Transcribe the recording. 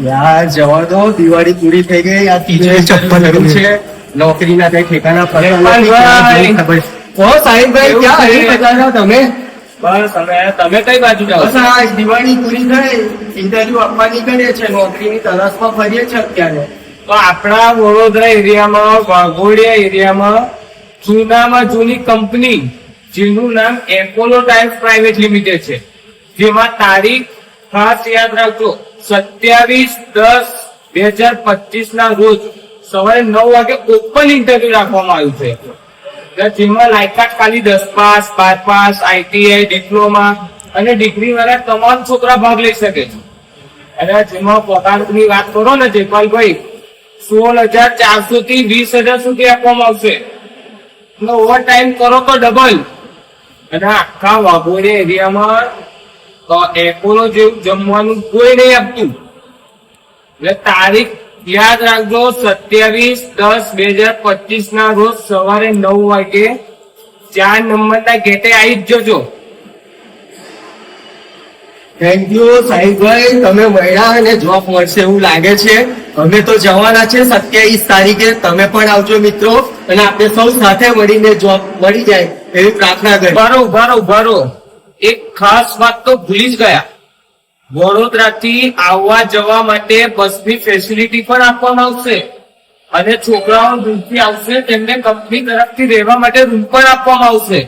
યાર જવા દો, દિવાળી પૂરી થઈ ગઈ. આ તીજે ચપ્પલ છે, નોકરીના કઈ ઠેકાના પડે ખબર. ઓ સાહિબભાઈ, ક્યાં હરી પતા છો તમે? બસ તમે કઈ બાજુ જાઓ? બસ આ દિવાળી પૂરી થઈ, ઇન્ટરવ્યુ આપવા નીકળીએ છે, નોકરીની તલાશમાં ફરીએ છે અત્યારે. તો આપણા વડોદરા એરિયામાં, વાઘોડિયા એરિયામાં જૂનામાં જૂની કંપની જેનું નામ એપોલો ટાયર્સ પ્રાઇવેટ લિમિટેડ છે, જેમાં તારીખ ખાસ યાદ રાખજો 27/10/2025 ના રોજ સવારે 9 વાગે ઓપન ઇન્ટરવ્યુ રાખવામાં આવ્યું છે, જેમાં લાયકાત ખાલી 10 પાસ, 12 પાસ, ITI, ડિપ્લોમા અને ડિગ્રી વાળા તમામ છોકરા ભાગ લઈ શકે છે. અને જેમાં પગારની વાત કરો ને જયપાલભાઈ, 16,400 થી 20,000 સુધી આપવામાં આવશે. ઓવર ટાઈમ કરો તો ડબલ. અને આખા વાઘોડિયા એરિયામાં તો એપોલો જેવું જમવાનું કોઈ નહીં આપતું. એટલે તારીખ યાદ રાખજો, 27/10/2025 ના રોજ સવારે 9 વાગે 4 નંબરના ગેટે આવી જ જજો. થેન્ક યુ સાહિબભાઈ, તમે મળ્યા અને જોબ મળશે એવું લાગે છે. અમે તો જવાના છે 27 તારીખે, તમે પણ આવજો મિત્રો, અને આપણે સૌ સાથે મળીને જોબ મળી જાય એવી પ્રાર્થના કરી. બરો એક ખાસ વાત તો ભૂલી જ ગયા. વડોદરાથી આવવા જવા માટે બસની ફેસિલિટી પણ આપવામાં આવશે, અને છોકરાઓ દૂરથી આવશે તેમને કંપની તરફથી રહેવા માટે રૂમ પણ આપવામાં આવશે.